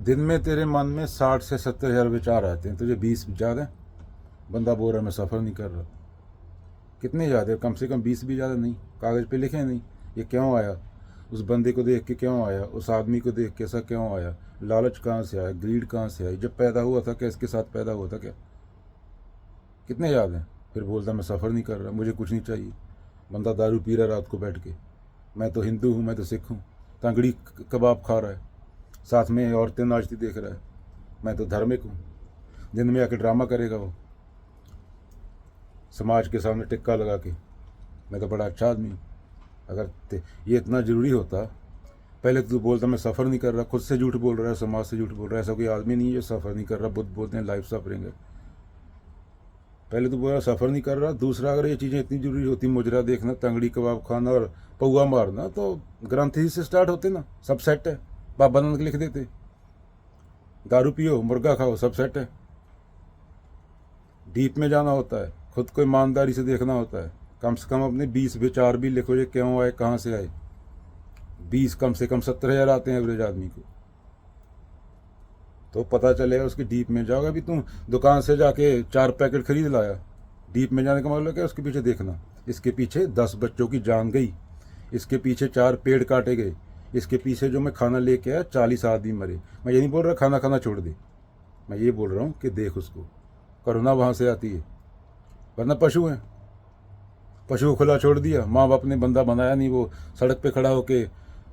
दिन में तेरे मन में 60 से 70 हज़ार विचार आते हैं, तुझे 20 याद है? बंदा बोल रहा मैं सफ़र नहीं कर रहा। कितने याद है? कम से कम 20 भी ज़्यादा नहीं, कागज़ पे लिखे नहीं। ये क्यों आया? उस बंदे को देख के क्यों आया? उस आदमी को देख के ऐसा क्यों आया? लालच कहाँ से आया? ग्रीड कहाँ से आई? जब पैदा हुआ था क्या इसके साथ पैदा हुआ था क्या? कितने याद हैं? फिर बोलता मैं सफ़र नहीं कर रहा, मुझे कुछ नहीं चाहिए। बंदा दारू पी रहा रात को बैठ के, मैं तो हिंदू हूँ, मैं तो सिख हूँ। तंगड़ी कबाब खा रहा है, साथ में औरतें नाचती देख रहा है, मैं तो धार्मिक हूँ। दिन में आके ड्रामा करेगा वो समाज के सामने टिक्का लगा के, मैं तो बड़ा अच्छा आदमी हूँ। अगर ये इतना ज़रूरी होता, पहले तो तू बोलता मैं सफ़र नहीं कर रहा, खुद से झूठ बोल रहा है, समाज से झूठ बोल रहा है। ऐसा कोई आदमी नहीं है जो सफ़र नहीं कर रहा। बुद्ध बोलते हैं लाइफ सफरिंग है। पहले तो बोल रहा सफ़र नहीं कर रहा। दूसरा, अगर ये चीज़ें इतनी ज़रूरी होती, मुजरा देखना, तंगड़ी कबाब खाना और पौआ मारना, तो ग्रंथ ही से स्टार्ट होते ना, सब सेट है। बाबा नानक लिख देते दारू पियो मुर्गा खाओ, सब सेट है। डीप में जाना होता है, खुद को ईमानदारी से देखना होता है। कम से कम अपने 20 विचार भी लिखो, ये क्यों आए, कहाँ से आए। 20 कम से कम 70 हज़ार आते हैं एवरेज आदमी को, तो पता चलेगा उसकी डीप में जाओगे। अभी तुम दुकान से जाके 4 पैकेट खरीद लाया, डीप में जाने का मतलब क्या? उसके पीछे देखना, इसके पीछे 10 बच्चों की जान गई, इसके पीछे 4 पेड़ काटे गए, इसके पीछे जो मैं खाना लेके आया 40 आदमी मरे। मैं ये नहीं बोल रहा खाना खाना छोड़ दे, मैं ये बोल रहा हूँ कि देख उसको, करुणा वहाँ से आती है। वरना पशु हैं, पशु को खुला छोड़ दिया, माँ बाप ने बंदा बनाया नहीं, वो सड़क पे खड़ा होके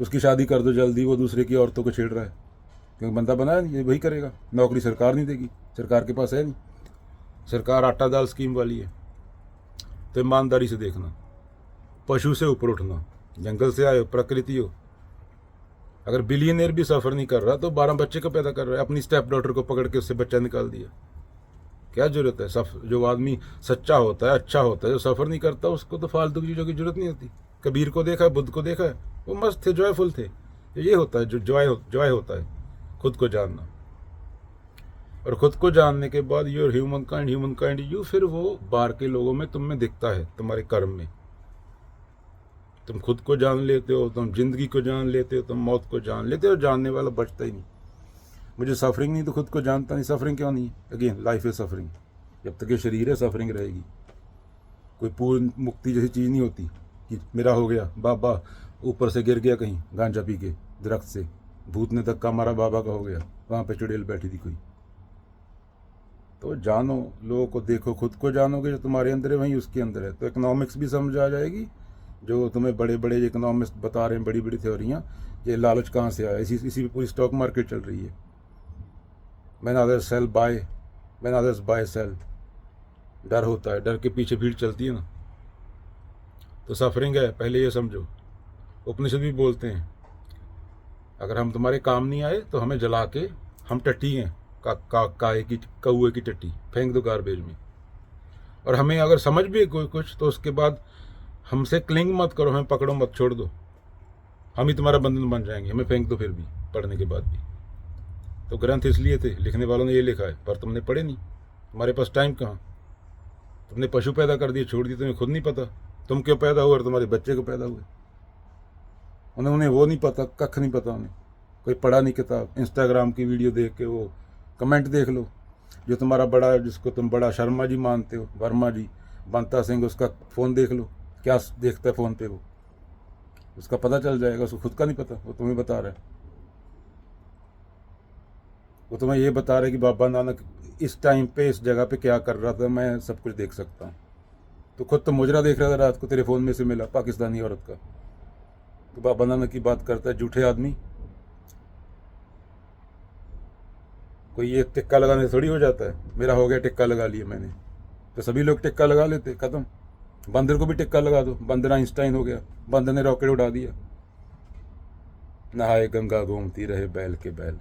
उसकी शादी कर दो जल्दी, वो दूसरे की औरतों को छेड़ रहा है, क्योंकि बंदा बनाया नहीं, वही करेगा। नौकरी सरकार नहीं देगी, सरकार के पास है नहीं, सरकार आटा दाल स्कीम वाली है। तो ईमानदारी से देखना, पशु से ऊपर उठना, जंगल से आए हो, प्रकृति हो। अगर बिलियनियर भी सफ़र नहीं कर रहा तो 12 बच्चे को पैदा कर रहा है, अपनी स्टेप डॉटर को पकड़ के उससे बच्चा निकाल दिया। क्या जरूरत है? जो आदमी सच्चा होता है, अच्छा होता है, जो सफ़र नहीं करता, उसको तो फालतू की चीज़ों की जरूरत नहीं होती। कबीर को देखा है, बुद्ध को देखा है, वो मस्त थे, जॉयफुल थे। ये होता है जो जॉय होता है, खुद को जानना। और खुद को जानने के बाद यूर ह्यूमन काइंड यू, फिर वो बाहर के लोगों में तुम में दिखता है, तुम्हारे कर्म में। तुम खुद को जान लेते हो, तुम जिंदगी को जान लेते हो, तुम मौत को जान लेते हो। जानने वाला बचता ही नहीं। मुझे सफरिंग नहीं तो खुद को जानता नहीं। सफरिंग क्यों नहीं? Again life is suffering. जब तक ये शरीर है सफरिंग रहेगी। कोई पूर्ण मुक्ति जैसी चीज़ नहीं होती कि मेरा हो गया, बाबा ऊपर से गिर गया कहीं गांजा पी के दरख्त से, भूत ने धक्का मारा, बाबा का हो गया, वहाँ पे चुड़ैल बैठी थी कोई। तो जानो, लोगों को देखो, खुद को जानोगे, जो तुम्हारे अंदर है वहीं उसके अंदर है। तो इकोनॉमिक्स भी समझ आ जाएगी, जो तुम्हें बड़े बड़े इकोनॉमिस्ट बता रहे हैं, बड़ी बड़ी थ्योरियाँ, ये लालच कहाँ से आया। इसी पे पूरी स्टॉक मार्केट चल रही है। When others sell buy, when others buy sell. डर होता है, डर के पीछे भीड़ चलती है ना। तो सफरिंग है, पहले ये समझो। उपनिषद भी बोलते हैं अगर हम तुम्हारे काम नहीं आए तो हमें जला के, हम टट्टी हैं, कौए की टट्टी, फेंक दो गार्बेज में। और हमें अगर समझ भी कोई कुछ, तो उसके बाद हमसे क्लिंग मत करो, हमें पकड़ो मत, छोड़ दो, हम ही तुम्हारा बंधन बन जाएंगे। हमें फेंक दो फिर भी, पढ़ने के बाद भी। तो ग्रंथ इसलिए थे, लिखने वालों ने ये लिखा है, पर तुमने पढ़े नहीं, तुम्हारे पास टाइम कहाँ। तुमने पशु पैदा कर दिए, छोड़ दिए, तुम्हें खुद नहीं पता तुम क्यों पैदा हुए और तुम्हारे बच्चे को पैदा हुए। उन्हें वो नहीं पता, कख नहीं पता उन्हें, कोई पढ़ा नहीं किताब। इंस्टाग्राम की वीडियो देख के वो कमेंट देख लो। जो तुम्हारा बड़ा, जिसको तुम बड़ा शर्मा जी मानते हो, वर्मा जी, बंता सिंह, उसका फ़ोन देख लो, क्या देखता है फ़ोन पे वो, उसका पता चल जाएगा। उसको खुद का नहीं पता, वो तुम्हें बता रहा है। वो तुम्हें ये बता रहा है कि बाबा नानक इस टाइम पे इस जगह पे क्या कर रहा था, मैं सब कुछ देख सकता हूँ। तो खुद तो मुजरा देख रहा था रात को, तेरे फ़ोन में से मिला, पाकिस्तानी औरत का। तो बाबा नानक की बात करता है, झूठे आदमी। कोई ये टिक्का लगाने से थोड़ी हो जाता है, मेरा हो गया टिक्का लगा लिया मैंने, तो सभी लोग टिक्का लगा लेते, ख़त्म। बंदर को भी टिक्का लगा दो, बंदर आइंस्टाइन हो गया, बंदर ने रॉकेट उड़ा दिया। नहाए गंगा घूमती रहे बैल के बैल।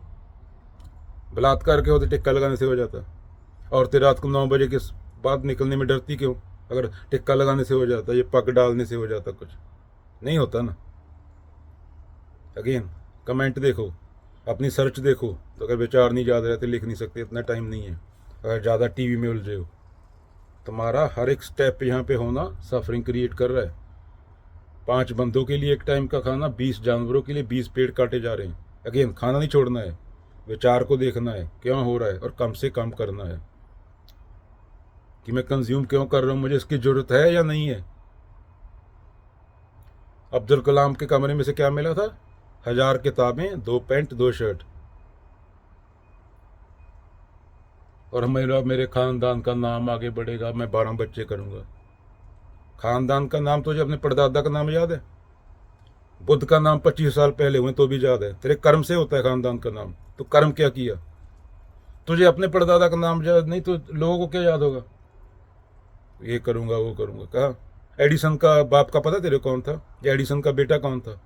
बलात्कार के होते टिक्का लगाने से हो जाता। औरतें रात को 9 बजे के बाद निकलने में डरती क्यों? अगर टिक्का लगाने से हो जाता, ये पग डालने से हो जाता, कुछ नहीं होता ना। अगेन कमेंट देखो, अपनी सर्च देखो, तो अगर विचार नहीं याद रहते, लिख नहीं सकते, इतना टाइम नहीं है। अगर ज़्यादा टीवी में उलझे हो, तुम्हारा हर एक स्टेप यहाँ पे होना सफरिंग क्रिएट कर रहा है। 5 बंदों के लिए एक टाइम का खाना, 20 जानवरों के लिए 20 पेड़ काटे जा रहे हैं। अगेन खाना नहीं छोड़ना है, विचार को देखना है क्यों हो रहा है और कम से कम करना है कि मैं कंज्यूम क्यों कर रहा हूँ, मुझे इसकी ज़रूरत है या नहीं है। अब्दुल कलाम के कमरे में से क्या मिला था? 1000 किताबें, 2 पैंट, 2 शर्ट। और मेरे ख़ानदान का नाम आगे बढ़ेगा, मैं 12 बच्चे करूँगा। ख़ानदान का नाम तुझे अपने परदादा का नाम याद है? बुद्ध का नाम 25 साल पहले हुए तो भी याद है। तेरे कर्म से होता है ख़ानदान का नाम। तो कर्म क्या किया? तुझे अपने परदादा का नाम याद नहीं तो लोगों को क्या याद होगा? ये करूँगा वो करूँगा। कहा एडिसन का बाप का पता तेरे कौन था? या एडिसन का बेटा कौन था?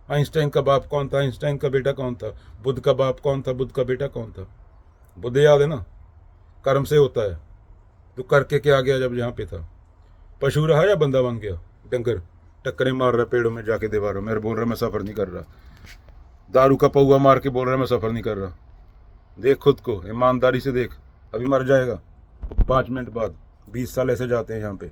आइंस्टाइन का बाप कौन था? आइंस्टाइन का बेटा कौन था? बुद्ध का बाप कौन था? बुद्ध का बेटा कौन था? बुद्ध याद है ना? कर्म से होता है। तो करके क्या गया जब यहाँ पे था? पशु रहा या बंदा बन गया? डंगर टक्करें मार रहा पेड़ों में जाके, दीवारों में, बोल रहा मैं सफ़र नहीं कर रहा। दारू का पौआ मार के बोल रहा मैं सफ़र नहीं कर रहा। देख खुद को, ईमानदारी से देख। अभी मर जाएगा 5 मिनट बाद। 20 साल ऐसे जाते हैं यहाँ पे।